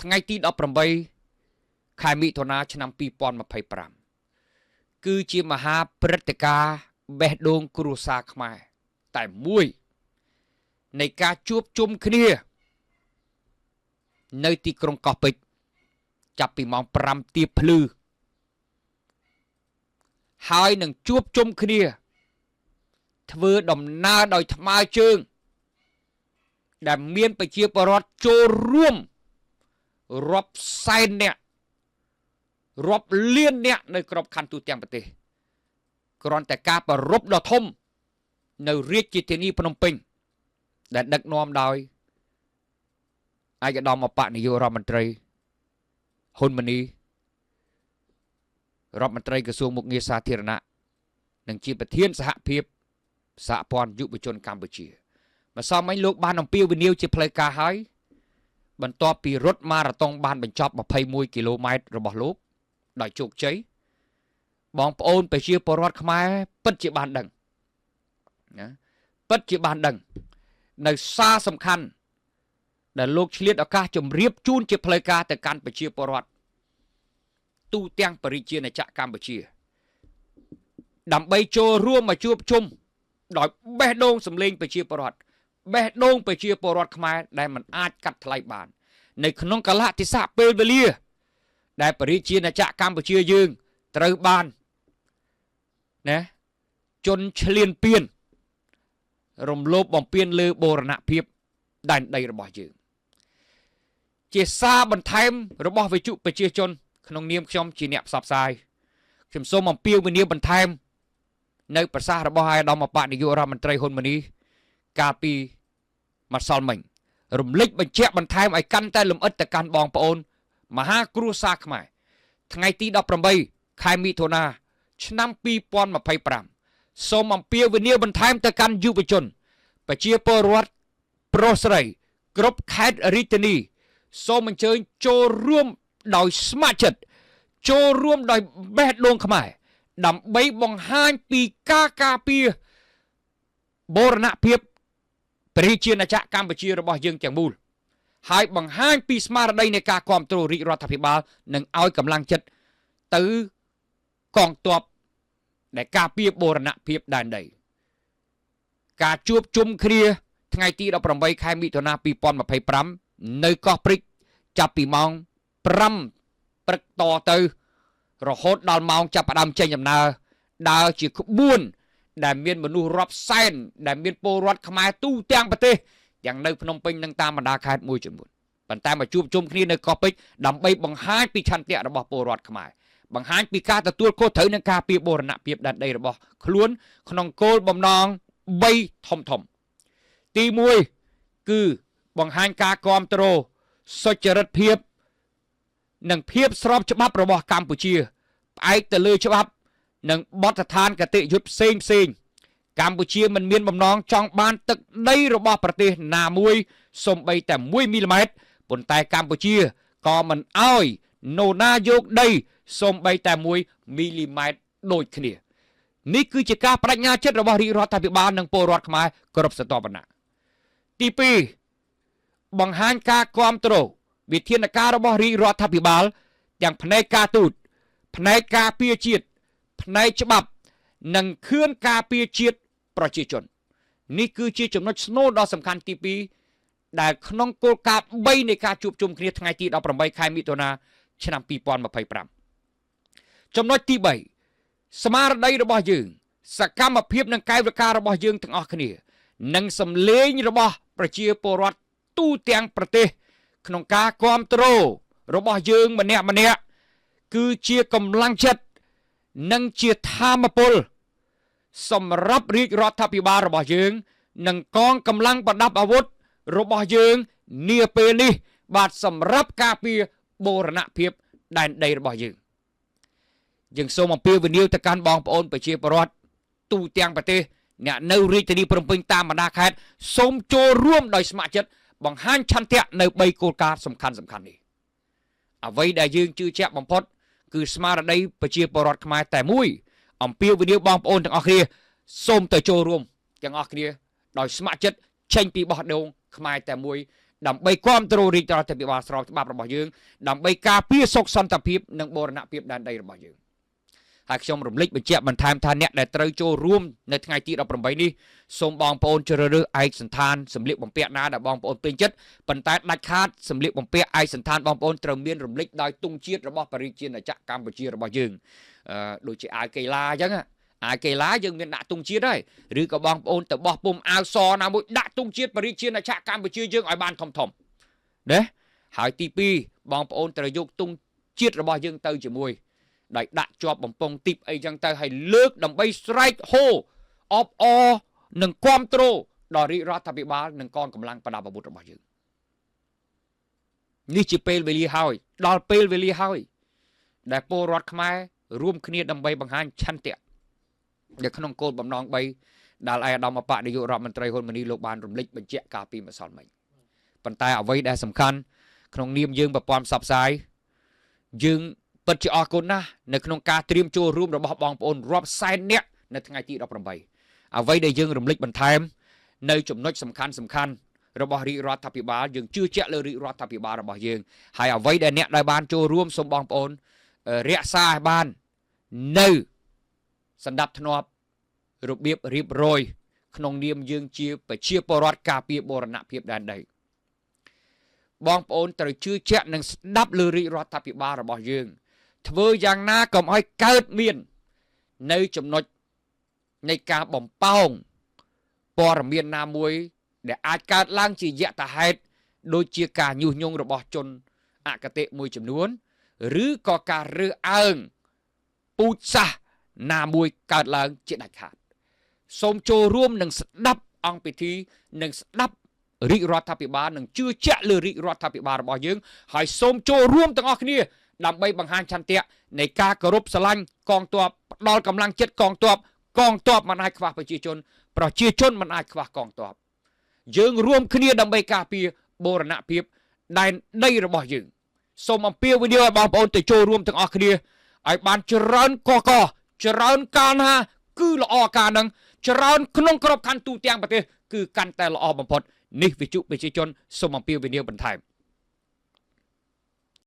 ថ្ងៃទី18ខែមិថុនាឆ្នាំ2025គឺជាមហាព្រឹត្តិការណ៍បេះដូងគ្រួសារខ្មែរតែមួយនៃការជួបជុំគ្នានៅទីក្រុងកោះពេជ្រចាប់ពីម៉ោង5ទៀបភ្លឺហើយនឹងជួបជុំគ្នាធ្វើដំណើរដោយថ្មើរជើងដែលមានប្រជាពលរដ្ឋចូលរួមរាប់សែនអ្នករាប់លានអ្នកនៅគ្រប់ខណ្ឌទូទាំងប្រទេសគ្រាន់តែការប្ររពដ៏ធំនៅរាជធានីភ្នំពេញដែលដឹកនាំដោយឯកឧត្តមអបនាយករដ្ឋមន្ត្រីហ៊ុនម៉ាណីរដ្ឋមន្ត្រីក្រសួងមុខងារសាធារណៈនិងជាប្រធានសហភាពសហព័ន្ធយុវជនកម្ពុជាម្សិលមិញលោកបានអំពាវនាវជាផ្លូវការហើយបន្ទាប់ពីរត់ម៉ារ៉ាតុងបានបញ្ចប់21គីឡូម៉ែត្ររបស់លោកដោយជោគជ័យបងប្អូនប្រជាពលរដ្ឋខ្មែរពិតជាបានដឹងណាពិតជាបានដឹងនៅសារសំខាន់ដែលលោកឆ្លៀតឱកាសជម្រាបជូនជាផ្លូវការទៅកាន់ប្រជាពលរដ្ឋទូទាំងប្រជាជាតិកម្ពុជាដើម្បីចូលរួមមកជួបជុំដោយបេះដូងសម្លេងប្រជាពលរដ្ឋបេះដូងប្រជាពលរដ្ឋខ្មែរដែលមិនអាចកាត់ថ្លៃបាននៅក្នុងកលៈទេសៈពេលវេលាដែលប្រជាជាតិកម្ពុជាយើងត្រូវបានណាជនឆ្លៀនពៀនរំលោភបំពានលើបូរណភាពដែនដីរបស់យើងជាសារបន្ថែមរបស់វិទ្យុប្រជាជនក្នុងនាមខ្ញុំជាអ្នកផ្សព្វផ្សាយខ្ញុំសូមអំពាវនាវបន្ថែមនៅប្រសាសន៍របស់ឯកឧត្តមអបនាយករដ្ឋមន្ត្រីហ៊ុនម៉ាណីកាលពីម្សិលមិញរំលេចបញ្ជាក់បន្ថែមឲ្យកាន់តែលម្អិតទៅកាន់បងប្អូនមហាគ្រួសារខ្មែរថ្ងៃទី18ខែមិថុនាឆ្នាំ2025សូមអំពាវនាវបន្ថែមទៅកាន់យុវជនប្រជាពលរដ្ឋប្រុសស្រីគ្រប់ខេត្តរាជធានីសូមអញ្ជើញចូលរួមដោយស្ម័គ្រចិត្តចូលរួមដោយបេះដូងខ្មែរដើម្បីបង្ហាញពីការការពារបូរណភាពប្រជាជាតិកម្ពុជារបស់យើងទាំងមូលហើយបង្ហាញពីស្មារតីនៃការគ្រប់គ្រងរាជរដ្ឋាភិបាលនិងឲ្យកម្លាំងចិត្តទៅកងទ័ពដែលការពារបូរណភាពដែនដីការជួបជុំគ្នាថ្ងៃទី18ខែមិថុនា2025នៅកោះព្រិចចាប់ពីម៉ោង5ព្រឹកតទៅរហូតដល់ម៉ោងចាប់ផ្ដើមចេញដំណើរដើរជាក្បួនដែលមានមនុស្សរាប់សែនដែលមានពលរដ្ឋខ្មែរទូទាំងប្រទេសទាំងនៅភ្នំពេញនិងតាមបណ្ដាខេត្តមួយចំនួនប៉ុន្តែមកជួបជុំគ្នានៅកោះពេជ្រដើម្បីបង្ហាញពីឆន្ទៈរបស់ពលរដ្ឋខ្មែរបង្ហាញពីការទទួលខុសត្រូវនឹងការពារបូរណភាពដែនដីរបស់ខ្លួនក្នុងគោលបំណង3ធំទី1គឺបង្ហាញការគ្រប់គ្រងសុចរិតភាពនិងភាពស្របច្បាប់របស់កម្ពុជាផ្អែកទៅលើច្បាប់និងបទដ្ឋានគតិយុត្តផ្សេងកម្ពុជាមិនមានបំណងចង់បានទឹកដីរបស់ប្រទេសណាមួយសូម្បីតែ1មីលីម៉ែត្រប៉ុន្តែកម្ពុជាក៏មិនអោយនរណាយកដីសូម្បីតែ1មីលីម៉ែត្រដូចគ្នានេះគឺជាការបដិញ្ញាចិត្តរបស់រាជរដ្ឋាភិបាលនិងពលរដ្ឋខ្មែរគ្រប់ស្រទាប់វណ្ណៈទី2បង្ហាញការគ្រប់គ្រងវិធានការរបស់រាជរដ្ឋាភិបាលទាំងផ្នែកការទូតផ្នែកការពារជាតិផ្នែកច្បាប់និងខឿនការពារជាតិប្រជាជននេះគឺជាចំណុចស្នូលដ៏សំខាន់ទី2ដែលក្នុងគោលការណ៍3នៃការជួបជុំគ្នាថ្ងៃទី18ខែមិថុនាឆ្នាំ2025ចំណុចទី3ស្មារតីរបស់យើងសកម្មភាពនិងកាយវិការរបស់យើងទាំងអស់គ្នានិងសម្លេងរបស់ប្រជាពលរដ្ឋទូទាំងប្រទេសក្នុងការគ្រប់គ្រងរបស់យើងម្នាក់គឺជាកម្លាំងចិត្តនិងជាធម៌ពលសម្រាប់រាជរដ្ឋាភិបាលរបស់យើងនិងកងកម្លាំងប្រដាប់អាវុធរបស់យើងនាពេលនេះបាទសម្រាប់ការពារបូរណភាពដែនដីរបស់យើងសូមអំពាវនាវទៅកាន់បងប្អូនប្រជាពលរដ្ឋទូទាំងប្រទេសអ្នកនៅរាជធានីភ្នំពេញតាមបណ្ដាខេត្តសូមចូលរួមដោយស្ម័គ្រចិត្តបង្ហាញឆន្ទៈនៅ3គោលការណ៍សំខាន់នេះអ្វីដែលយើងជឿជាក់បំផុតគឺស្មារតីប្រជាពលរដ្ឋខ្មែរតែមួយអំពាវនាវបងប្អូនទាំងអស់គ្នាសូមទៅចូលរួមទាំងអស់គ្នាដោយស្ម័គ្រចិត្តចេញពីបោះដូងខ្មែរតែមួយ ដើម្បីគ្រប់គ្រងរាជរដ្ឋាភិបាលស្របច្បាប់របស់យើងដើម្បីការពារសុខសន្តិភាពនិងបូរណភាពដែនដីរបស់យើងហើយខ្ញុំរំលឹកបញ្ជាក់បន្ថែមថាអ្នកដែលត្រូវចូលរួមនៅថ្ងៃទី18នេះសូមបងប្អូនជ្រើសរើសឯកសណ្ឋានសម្លៀកបំពាក់ណាដែលបងប្អូនពេញចិត្តប៉ុន្តែដាច់ខាតសម្លៀកបំពាក់ឯកសណ្ឋានបងប្អូនត្រូវមានរំលឹកដោយទង់ជាតិរបស់ប្រជាជាតិកម្ពុជារបស់យើងដូចជាអាវកីឡាអញ្ចឹងអាវកីឡាយើងមានដាក់ទង់ជាតិហើយឬក៏បងប្អូនទៅបោះពុំអាវសណាមួយដាក់ទង់ជាតិប្រជាជាតិកម្ពុជាយើងឲ្យបានធំណាហើយទី2បងប្អូនត្រូវយកទង់ជាតិរបស់យើងទៅជាមួយដោយដាក់ជាប់បំពង់ទីបអីចឹងទៅឲ្យលើកដើម្បីស្រែកហូអបអរនិងគ្រប់គ្រងដល់រាជរដ្ឋាភិបាលនិងកងកម្លាំងប្រដាប់អាវុធរបស់យើងនេះជាពេលវេលាហើយដល់ពេលវេលាហើយដែលពលរដ្ឋខ្មែររួមគ្នាដើម្បីបង្ហាញឆន្ទៈនៅក្នុងគោលបំណង3ដែលឯកឧត្តមអគ្គនាយករដ្ឋមន្ត្រីហ៊ុនម៉ាណីលោកបានរំលេចបញ្ជាក់កាលពីម្សិលមិញប៉ុន្តែអ្វីដែលសំខាន់ក្នុងនាមយើងប្រព័ន្ធផ្សព្វផ្សាយយើងពិតជាអរគុណណាស់នៅក្នុងការត្រៀមចូលរួមរបស់បងប្អូនរាប់សែននាក់នៅថ្ងៃទី18អ្វីដែលយើងរំលេចបន្ថែមនៅចំណុចសំខាន់របស់រាជរដ្ឋាភិបាលយើងជឿជាក់លើរាជរដ្ឋាភិបាលរបស់យើងហើយអ្វីដែលអ្នកដែលបានចូលរួមសូមបងប្អូនរក្សាឲ្យបាននៅសណ្ដាប់ធ្នាប់របៀបរៀបរយក្នុងនាមយើងជាប្រជាពលរដ្ឋការពារបូរណភាពដែនដីបងប្អូនត្រូវជឿជាក់និងស្ដាប់លើរាជរដ្ឋាភិបាលរបស់យើងធ្វើយ៉ាងណាកុំឲ្យកើតមាននៅចំណុចនៃការបំផោងព័ត៌មានណាមួយដែលអាចកើតឡើងជាយថាហេតុដូចជាការញុះញង់របស់ជនអគតិមួយចំនួនឬក៏ការរើសអើងពូជសាសន៍ណាមួយកើតឡើងជាដាច់ខាតសូមចូលរួមនិងស្ដាប់អង្គពិធីនិងស្ដាប់រាជរដ្ឋាភិបាលនិងជឿជាក់លើរាជរដ្ឋាភិបាលរបស់យើងហើយសូមចូលរួមទាំងអស់គ្នាដើម្បីបង្ហាញឆន្ទៈនៃការគោរពស្រឡាញ់កងទ័ពផ្ដល់កម្លាំងចិត្តកងទ័ពមិនអាចខ្វះប្រជាជនមិនអាចខ្វះកងទ័ពយើងរួមគ្នាដើម្បីការពារបូរណភាពដែនដីរបស់យើងសូមអំពាវនាវឲ្យបងប្អូនទៅចូលរួមទាំងអស់គ្នាឲ្យបានច្រើនច្រើនកាលណាគឺល្អការនឹងច្រើនក្នុងក្របខ័ណ្ឌទូទាំងប្រទេសគឺកាន់តែល្អបំផុតនេះវិទ្យុប្រជាជនសូមអំពាវនាវបន្ថែម